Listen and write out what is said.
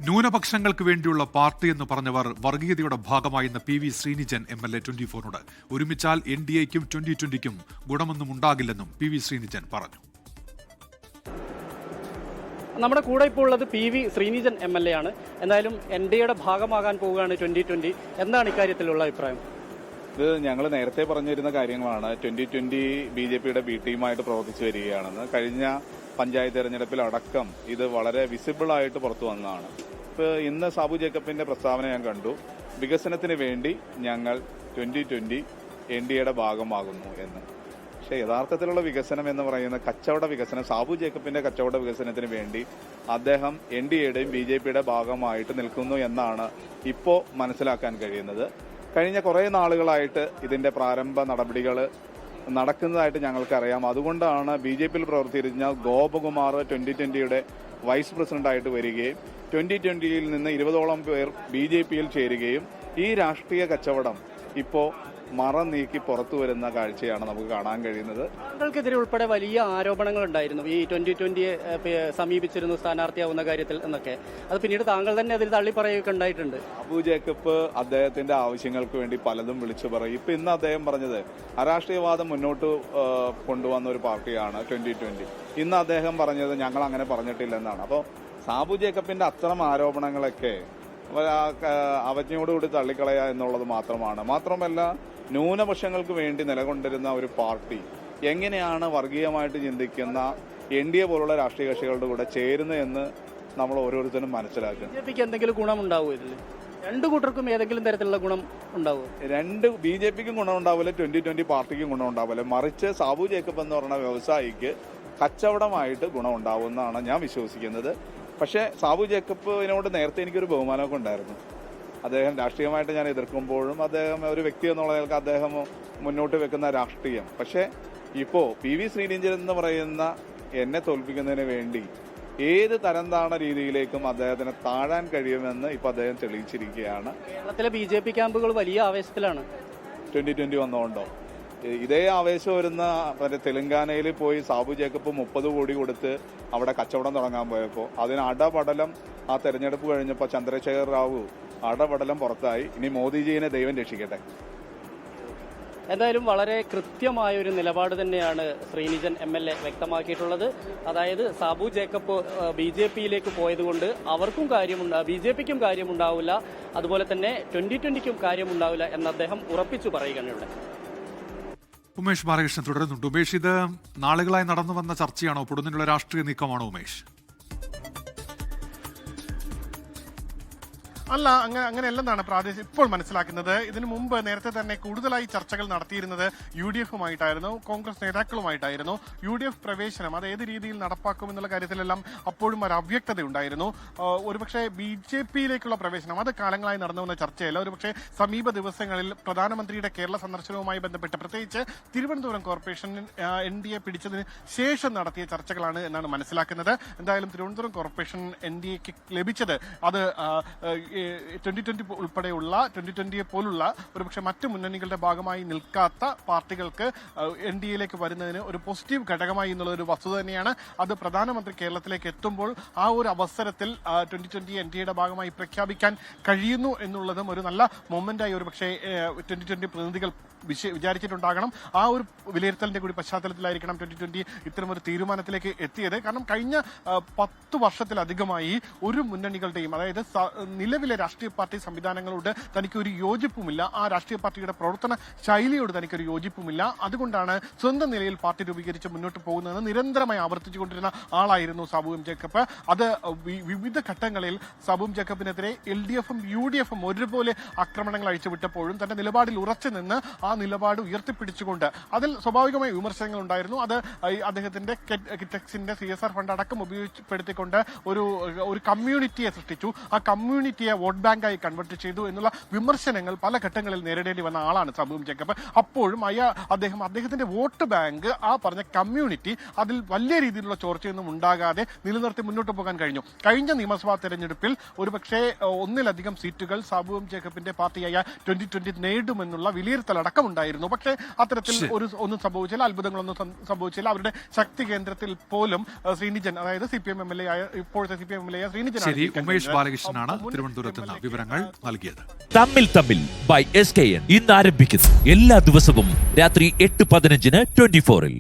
ന്യൂനപക്ഷങ്ങൾക്ക് വേണ്ടിയുള്ള പാർട്ടി എന്ന് പറഞ്ഞവർ വർഗീയതയുടെ ഭാഗമായെന്ന് പി വി ശ്രീനിജൻ MLA 24നോട്. ഒരുമിച്ചാൽ NDAയ്ക്കും 2020ക്കും ഗുണമൊന്നും ഉണ്ടാകില്ലെന്നും പി വി ശ്രീനിജൻ പറഞ്ഞു. നമ്മുടെ കൂടെ ഇപ്പോൾ ഉള്ളത് പി വി ശ്രീനിജൻ MLA ആണ്. എന്തായാലും NDAയുടെ ഭാഗമാകാൻ പോവുകയാണ് 2020. എന്താണ് ഇക്കാര്യത്തിലുള്ള അഭിപ്രായം? ഇത് ഞങ്ങൾ നേരത്തെ പറഞ്ഞിരുന്ന കാര്യങ്ങളാണ്. 2020 BJPയുടെ B ടീമായിട്ട് പ്രവർത്തിച്ചു വരികയാണെന്ന്. കഴിഞ്ഞ പഞ്ചായത്ത് തെരഞ്ഞെടുപ്പിലടക്കം ഇത് വളരെ വിസിബിളായിട്ട് പുറത്തു വന്നതാണ്. ഇപ്പോൾ ഇന്ന് സാബു ജേക്കബിന്റെ പ്രസ്താവന ഞാൻ കണ്ടു. വികസനത്തിന് വേണ്ടി ഞങ്ങൾ 2020 NDAയുടെ ഭാഗമാകുന്നു എന്ന്. പക്ഷേ യഥാർത്ഥത്തിലുള്ള വികസനം എന്ന് പറയുന്ന കച്ചവട വികസനം, സാബു ജേക്കബിന്റെ കച്ചവട വികസനത്തിന് വേണ്ടി അദ്ദേഹം NDAയുടെയും BJPയുടെ ഭാഗമായിട്ട് നിൽക്കുന്നു എന്നാണ് ഇപ്പോൾ മനസ്സിലാക്കാൻ കഴിയുന്നത്. കഴിഞ്ഞ കുറേ നാളുകളായിട്ട് ഇതിന്റെ പ്രാരംഭ നടപടികൾ നടക്കുന്നതായിട്ട് ഞങ്ങൾക്കറിയാം. അതുകൊണ്ടാണ് BJPയിൽ പ്രവർത്തിച്ചിരുന്ന ഗോപകുമാർ 2020യുടെ വൈസ് പ്രസിഡന്റായിട്ട് വരികയും 2020യിൽ നിന്ന് 20ഓളം പേർ BJPയിൽ ചേരുകയും ഈ രാഷ്ട്രീയ കച്ചവടം ഇപ്പോൾ മറ നീക്കി പുറത്തു വരുന്ന കാഴ്ചയാണ് നമുക്ക് കാണാൻ കഴിയുന്നത്. താങ്കൾക്കെതിരെ ഉൾപ്പെടെ വലിയ ആരോപണങ്ങൾ ഉണ്ടായിരുന്നു ഈ 2020 സമീപിച്ചിരുന്നു സ്ഥാനാർത്ഥിയാവുന്ന കാര്യത്തിൽ എന്നൊക്കെ. അത് പിന്നീട് താങ്കൾ തന്നെ അതിൽ തള്ളിപ്പറയുകയൊക്കെ ഉണ്ടായിട്ടുണ്ട്. സാബു ജേക്കബ് അദ്ദേഹത്തിന്റെ ആവശ്യങ്ങൾക്ക് വേണ്ടി പലതും വിളിച്ചു പറയും. ഇപ്പൊ ഇന്ന് അദ്ദേഹം പറഞ്ഞത് അരാഷ്ട്രീയവാദം മുന്നോട്ട് കൊണ്ടുവന്ന ഒരു പാർട്ടിയാണ് 2020. ഇന്ന് അദ്ദേഹം പറഞ്ഞത് ഞങ്ങൾ അങ്ങനെ പറഞ്ഞിട്ടില്ലെന്നാണ്. അപ്പോൾ സാബു ജേക്കബിന്റെ അത്തരം ആരോപണങ്ങളൊക്കെ അവജ്ഞയോടുകൂടി തള്ളിക്കളയുക എന്നുള്ളത് മാത്രമല്ല ന്യൂനപക്ഷങ്ങൾക്ക് വേണ്ടി നിലകൊണ്ടിരുന്ന ഒരു പാർട്ടി എങ്ങനെയാണ് വർഗീയമായിട്ട് ചിന്തിക്കുന്ന NDA പോലുള്ള രാഷ്ട്രീയ കക്ഷികളുടെ കൂടെ ചേരുന്നതെന്ന് നമ്മൾ ഓരോരുത്തരും മനസ്സിലാക്കും. BJPക്ക് എന്തെങ്കിലും ഗുണമുണ്ടാവുമോ ഇതിൽ? രണ്ടു കൂട്ടർക്കും ഏതെങ്കിലും തരത്തിലുള്ള ഗുണം ഉണ്ടാവുമോ? BJPക്കും ഗുണമുണ്ടാവില്ല, 2020 പാർട്ടിക്കും ഗുണമുണ്ടാവില്ല. മറിച്ച് സാബു ജേക്കബ് എന്ന് പറയുന്ന വ്യവസായിക്ക് കച്ചവടമായിട്ട് ഗുണമുണ്ടാവുമെന്നാണ് ഞാൻ വിശ്വസിക്കുന്നത്. പക്ഷേ സാബു ജേക്കബിനോട് നേരത്തെ എനിക്കൊരു ബഹുമാനമൊക്കെ ഉണ്ടായിരുന്നു. അദ്ദേഹം രാഷ്ട്രീയമായിട്ട് ഞാൻ എതിർക്കുമ്പോഴും അദ്ദേഹം ഒരു വ്യക്തി എന്നുള്ള നിലക്ക് അദ്ദേഹം മുന്നോട്ട് വെക്കുന്ന രാഷ്ട്രീയം. പക്ഷേ ഇപ്പോൾ പി വി ശ്രീനിജൻ എന്ന് പറയുന്ന എന്നെ തോൽപ്പിക്കുന്നതിന് വേണ്ടി ഏത് തരംതാണ രീതിയിലേക്കും അദ്ദേഹത്തിന് താഴാൻ കഴിയുമെന്ന് ഇപ്പോൾ അദ്ദേഹം തെളിയിച്ചിരിക്കുകയാണ്. കേരളത്തിലെ BJP ക്യാമ്പുകൾ വലിയ ആവേശത്തിലാണ്. 2020 വന്നോണ്ടോ ഇതേ ആവേശം വരുന്ന തെലങ്കാനയിൽ പോയി സാബു ജേക്കബ് 30 കോടി കൊടുത്ത് അവിടെ കച്ചവടം തുടങ്ങാൻ പോയപ്പോൾ അതിന് അടപടലം ആ തെരഞ്ഞെടുപ്പ് കഴിഞ്ഞപ്പോൾ ചന്ദ്രശേഖർ റാവു അടപടലം പുറത്തായി. ഇനി മോദിജീനെ ദൈവം രക്ഷിക്കട്ടെ. എന്തായാലും വളരെ കൃത്യമായ ഒരു നിലപാട് തന്നെയാണ് ശ്രീനിജൻ MLA വ്യക്തമാക്കിയിട്ടുള്ളത്. അതായത് സാബു ജേക്കബ് BJPയിലേക്ക് പോയതുകൊണ്ട് അവർക്കും BJPക്കും കാര്യമുണ്ടാവില്ല, അതുപോലെ തന്നെ 2020ക്കും കാര്യമുണ്ടാവില്ല എന്ന് അദ്ദേഹം ഉറപ്പിച്ചു പറയുകയാണ്. ഉമേഷ് ബാലകൃഷ്ണൻ തുടരുന്നുണ്ട്. ഉമേഷ്, ഇത് നാളുകളായി നടന്നു വന്ന ചർച്ചയാണോ, പൊടുന്നതിനുള്ള രാഷ്ട്രീയ നീക്കമാണോ ഉമേഷ്? അല്ല, അങ്ങനെയല്ലെന്നാണ് പ്രാദേശിക ഇപ്പോൾ മനസ്സിലാക്കുന്നത്. ഇതിനു മുമ്പ് നേരത്തെ തന്നെ കൂടുതലായി ചർച്ചകൾ നടത്തിയിരുന്നത് UDFുമായിട്ടായിരുന്നു, കോൺഗ്രസ് നേതാക്കളുമായിട്ടായിരുന്നു. UDF പ്രവേശനം അത് ഏത് രീതിയിൽ നടപ്പാക്കുമെന്നുള്ള കാര്യത്തിലെല്ലാം അപ്പോഴും ഒരു അവ്യക്തതയുണ്ടായിരുന്നു. ഒരുപക്ഷെ BJPയിലേക്കുള്ള പ്രവേശനം അത് കാലങ്ങളായി നടന്നു വന്ന ചർച്ചയല്ല. ഒരുപക്ഷെ സമീപ ദിവസങ്ങളിൽ പ്രധാനമന്ത്രിയുടെ കേരള സന്ദർശനവുമായി ബന്ധപ്പെട്ട് പ്രത്യേകിച്ച് തിരുവനന്തപുരം കോർപ്പറേഷൻ NDA പിടിച്ചതിന് ശേഷം നടത്തിയ ചർച്ചകളാണ് എന്നാണ് മനസ്സിലാക്കുന്നത്. എന്തായാലും തിരുവനന്തപുരം കോർപ്പറേഷൻ NDAക്ക് ലഭിച്ചത് അത് 2020 ഉൾപ്പെടെയുള്ള 2020 പോലുള്ള ഒരുപക്ഷെ മറ്റ് മുന്നണികളുടെ ഭാഗമായി നിൽക്കാത്ത പാർട്ടികൾക്ക് NDAയിലേക്ക് വരുന്നതിന് ഒരു പോസിറ്റീവ് ഘടകമായി എന്നുള്ള ഒരു വസ്തുത തന്നെയാണ്. അത് പ്രധാനമന്ത്രി കേരളത്തിലേക്ക് എത്തുമ്പോൾ ആ ഒരു അവസരത്തിൽ 2020 NDAയുടെ ഭാഗമായി പ്രഖ്യാപിക്കാൻ കഴിയുന്നു എന്നുള്ളതും ഒരു നല്ല മൊമെന്റായി ഒരുപക്ഷെ 2020 പ്രതിനിധികൾ വിചാരിച്ചിട്ടുണ്ടാകണം. ആ ഒരു വിലയിരുത്തലിന്റെ കൂടി പശ്ചാത്തലത്തിലായിരിക്കണം 2020 ഇത്തരമൊരു തീരുമാനത്തിലേക്ക് എത്തിയത്. കാരണം കഴിഞ്ഞ 10 വർഷത്തിലധികമായി ഒരു മുന്നണികളുടെയും, അതായത് നിലവിലെ രാഷ്ട്രീയ പാർട്ടി സംവിധാനങ്ങളോട് തനിക്കൊരു യോജിപ്പുമില്ല, ആ രാഷ്ട്രീയ പാർട്ടിയുടെ പ്രവർത്തന ശൈലിയോട് തനിക്കൊരു യോജിപ്പുമില്ല. അതുകൊണ്ടാണ് സ്വന്തം നിലയിൽ പാർട്ടി രൂപീകരിച്ച് മുന്നോട്ട് പോകുന്നതെന്ന് നിരന്തരമായി ആവർത്തിച്ചുകൊണ്ടിരുന്ന ആളായിരുന്നു സാബു ജേക്കബ്. അത് വിവിധ ഘട്ടങ്ങളിൽ സാബു ജേക്കബിനെതിരെ LDFും UDFും ഒരുപോലെ ആക്രമണങ്ങൾ അഴിച്ചുവിട്ടപ്പോഴും തന്റെ നിലപാടിൽ ഉറച്ചു നിന്ന് ആ നിലപാട് ഉയർത്തിപ്പിടിച്ചുകൊണ്ട് അതിൽ സ്വാഭാവികമായി വിമർശനങ്ങൾ ഉണ്ടായിരുന്നു. അത് അദ്ദേഹത്തിന്റെ കിറ്റക്സിന്റെ CSR ഫണ്ട് അടക്കം ഉപയോഗപ്പെടുത്തിക്കൊണ്ട് ഒരു കമ്മ്യൂണിറ്റിയെ സൃഷ്ടിച്ചു. ആ കമ്മ്യൂണിറ്റിയെ വോട്ട് ബാങ്കായി കൺവേർട്ട് ചെയ്തു എന്നുള്ള വിമർശനങ്ങൾ പല ഘട്ടങ്ങളിൽ നേരിടേണ്ടി വന്ന ആളാണ് സാബു ജേക്കബ്. അപ്പോഴും അദ്ദേഹത്തിന്റെ വോട്ട് ബാങ്ക്, ആ പറഞ്ഞ കമ്മ്യൂണിറ്റി അതിൽ വലിയ രീതിയിലുള്ള ചോർച്ചയൊന്നും ഉണ്ടാകാതെ നിലനിർത്തി മുന്നോട്ട് പോകാൻ കഴിഞ്ഞു. കഴിഞ്ഞ നിയമസഭാ തെരഞ്ഞെടുപ്പിൽ ഒരുപക്ഷെ ഒന്നിലധികം സീറ്റുകൾ സാബു ജേക്കബിന്റെ പാർട്ടിയായ 2020 നേടുമെന്നുള്ള വിലയിരുത്തലടക്കം ഉണ്ടായിരുന്നു. പക്ഷേ അത്തരത്തിൽ ഒന്നും സംഭവിച്ചില്ല, അത്ഭുതങ്ങളൊന്നും സംഭവിച്ചില്ല. അവരുടെ ശക്തി കേന്ദ്രത്തിൽ പോലും ശ്രീനിജൻ, അതായത് CPM MLA ആയ ഇപ്പോഴത്തെ CPM MLA ആയ ശ്രീനിജൻ. ശരി, ഉമേഷ് ബാലകൃഷ്ണനാണ് തിരുവനന്തപുരത്ത് നിന്ന് വിവരങ്ങൾ നൽകിയത്. തമ്മിൽ ബൈ SKN ഇന്ന് ആരംഭിക്കുന്നു. എല്ലാ ദിവസവും രാത്രി 8:15 24-ൽ.